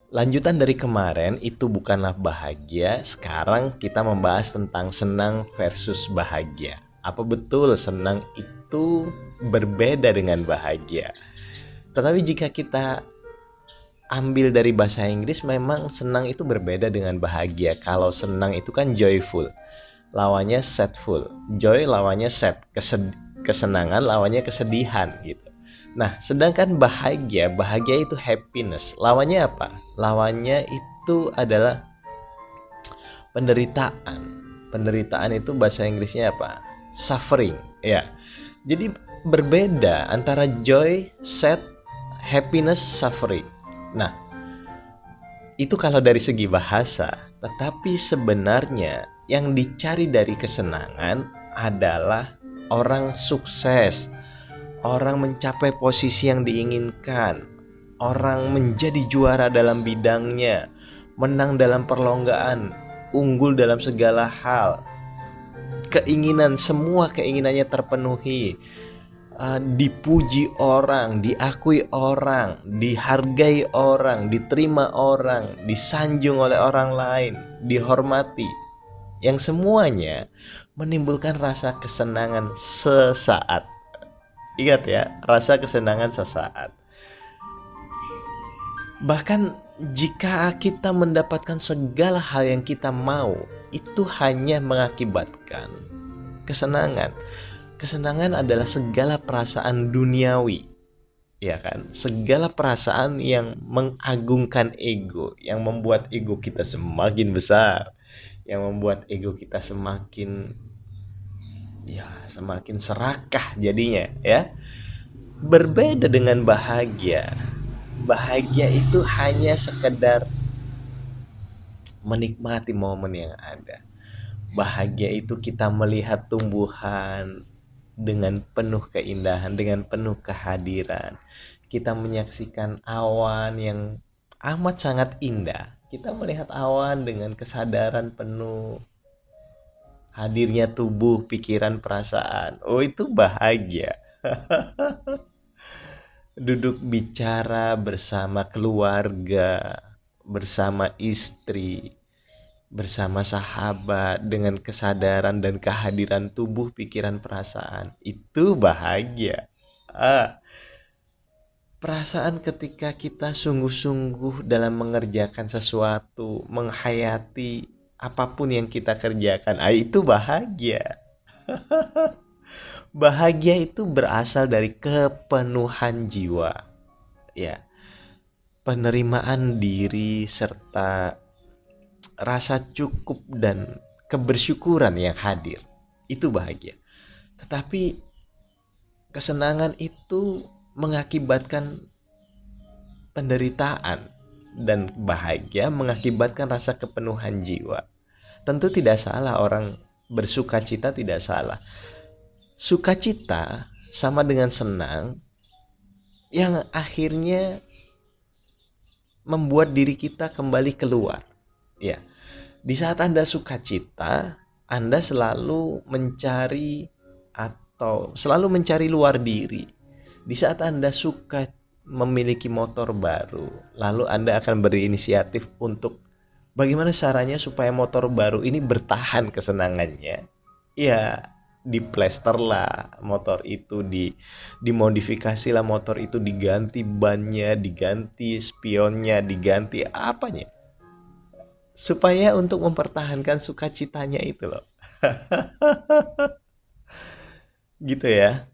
Lanjutan dari kemarin itu bukanlah bahagia. Sekarang kita membahas tentang senang versus bahagia. Apa betul senang itu berbeda dengan bahagia? Tetapi jika kita ambil dari bahasa Inggris, memang senang itu berbeda dengan bahagia. Kalau senang itu kan joyful, lawannya sadful. Joy lawannya sad, kesenangan lawannya kesedihan gitu. Nah, sedangkan bahagia itu happiness. Lawannya apa? Lawannya itu adalah penderitaan. Penderitaan itu bahasa Inggrisnya apa? Suffering, ya. Jadi berbeda antara joy, sad, happiness, suffering. Nah, itu kalau dari segi bahasa, tetapi sebenarnya yang dicari dari kesenangan adalah orang sukses, orang mencapai posisi yang diinginkan, orang menjadi juara dalam bidangnya, menang dalam perlombaan, unggul dalam segala hal, semua keinginannya terpenuhi, dipuji orang, diakui orang, dihargai orang, diterima orang, disanjung oleh orang lain, dihormati. Yang semuanya menimbulkan rasa kesenangan sesaat. Ingat ya, rasa kesenangan sesaat. Bahkan jika kita mendapatkan segala hal yang kita mau, itu hanya mengakibatkan kesenangan. Kesenangan adalah segala perasaan duniawi, ya kan? Segala perasaan yang mengagungkan ego, yang membuat ego kita semakin besar, yang membuat ego kita semakin serakah jadinya, ya. Berbeda dengan bahagia. Bahagia itu hanya sekedar menikmati momen yang ada. Bahagia itu kita melihat tumbuhan dengan penuh keindahan, dengan penuh kehadiran. Kita menyaksikan awan yang amat sangat indah. Kita melihat awan dengan kesadaran penuh, hadirnya tubuh, pikiran, perasaan. Oh, itu bahagia. Duduk bicara bersama keluarga, bersama istri, bersama sahabat dengan kesadaran dan kehadiran tubuh, pikiran, perasaan. Itu bahagia. Ah, perasaan ketika kita sungguh-sungguh dalam mengerjakan sesuatu, menghayati apapun yang kita kerjakan. Itu bahagia. Bahagia itu berasal dari kepenuhan jiwa, ya. Penerimaan diri serta rasa cukup dan kebersyukuran yang hadir. Itu bahagia. Tetapi kesenangan itu mengakibatkan penderitaan, dan bahagia mengakibatkan rasa kepenuhan jiwa. Tentu tidak salah orang bersuka cita, tidak salah. Sukacita sama dengan senang yang akhirnya membuat diri kita kembali keluar. Ya, di saat Anda sukacita, Anda selalu mencari luar diri. Di saat Anda suka memiliki motor baru, lalu Anda akan berinisiatif untuk bagaimana caranya supaya motor baru ini bertahan kesenangannya. Ya, diplester lah motor itu, dimodifikasi lah motor itu, diganti bannya, diganti spionnya, diganti apanya, supaya untuk mempertahankan sukacitanya itu loh. Gitu ya.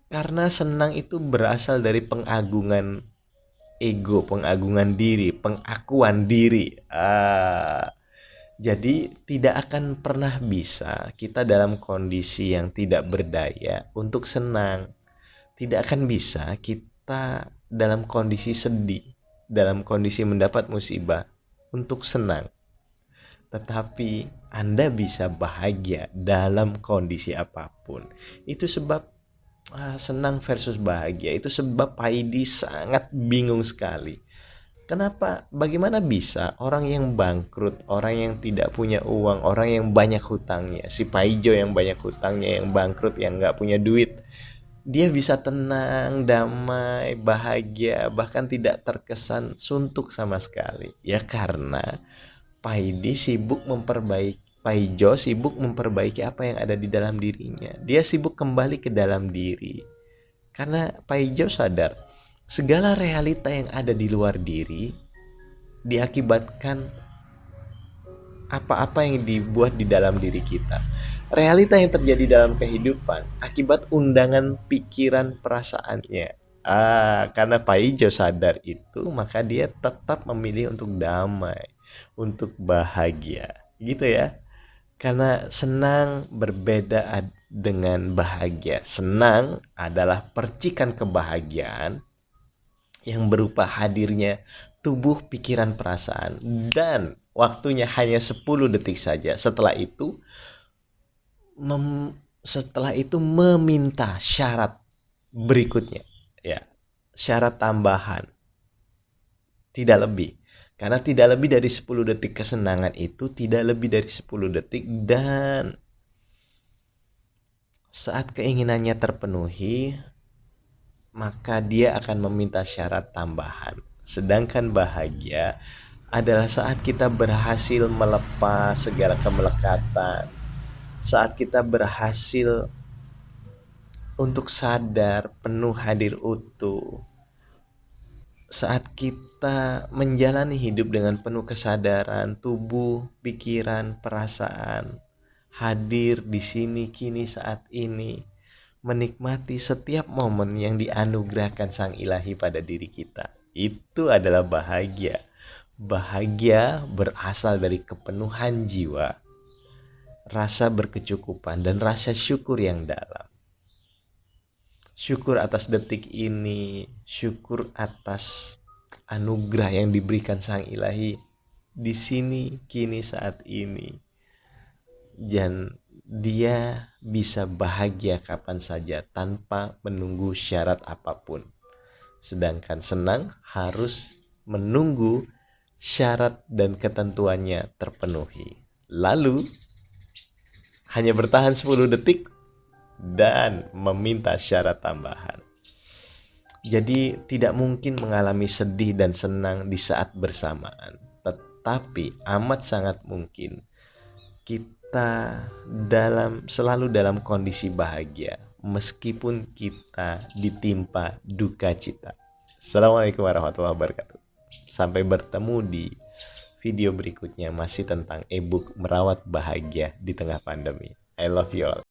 Karena senang itu berasal dari pengagungan ego, pengagungan diri, pengakuan diri. Jadi tidak akan pernah bisa kita dalam kondisi yang tidak berdaya untuk senang. Tidak akan bisa kita dalam kondisi sedih, dalam kondisi mendapat musibah untuk senang. Tetapi Anda bisa bahagia dalam kondisi apapun. Itu sebab senang versus bahagia. Itu sebab Paidi sangat bingung sekali. Kenapa? Bagaimana bisa orang yang bangkrut, orang yang tidak punya uang, orang yang banyak hutangnya, si Paijo yang banyak hutangnya, yang bangkrut, yang nggak punya duit, Dia bisa tenang, damai, bahagia, bahkan tidak terkesan suntuk sama sekali. Ya karena Paijo sibuk memperbaiki apa yang ada di dalam dirinya. Dia sibuk kembali ke dalam diri. Karena Paijo sadar, segala realita yang ada di luar diri diakibatkan apa-apa yang dibuat di dalam diri kita. Realita yang terjadi dalam kehidupan akibat undangan pikiran perasaannya. Karena Paijo sadar itu, maka dia tetap memilih untuk damai, untuk bahagia. Gitu ya. Karena senang berbeda dengan bahagia. Senang adalah percikan kebahagiaan yang berupa hadirnya tubuh, pikiran, perasaan, dan waktunya hanya 10 detik saja. Setelah itu meminta syarat berikutnya, ya, syarat tambahan, tidak lebih. Karena tidak lebih dari 10 detik kesenangan itu tidak lebih dari 10 detik, dan saat keinginannya terpenuhi, maka dia akan meminta syarat tambahan. Sedangkan bahagia adalah saat kita berhasil melepas segala kemelekatan, saat kita berhasil untuk sadar penuh hadir utuh, saat kita menjalani hidup dengan penuh kesadaran, tubuh, pikiran, perasaan hadir di sini kini saat ini, menikmati setiap momen yang dianugerahkan Sang Ilahi pada diri kita. Itu adalah bahagia. Bahagia berasal dari kepenuhan jiwa, rasa berkecukupan, dan rasa syukur yang dalam. Syukur atas detik ini, syukur atas anugerah yang diberikan Sang Ilahi di sini kini saat ini. Dan dia bisa bahagia kapan saja tanpa menunggu syarat apapun. Sedangkan senang harus menunggu syarat dan ketentuannya terpenuhi. Lalu hanya bertahan 10 detik dan meminta syarat tambahan. Jadi tidak mungkin mengalami sedih dan senang di saat bersamaan. Tetapi amat sangat mungkin kita selalu dalam kondisi bahagia meskipun kita ditimpa duka cita. Assalamualaikum warahmatullahi wabarakatuh. Sampai bertemu di video berikutnya, masih tentang ebook merawat bahagia di tengah pandemi. I love you all.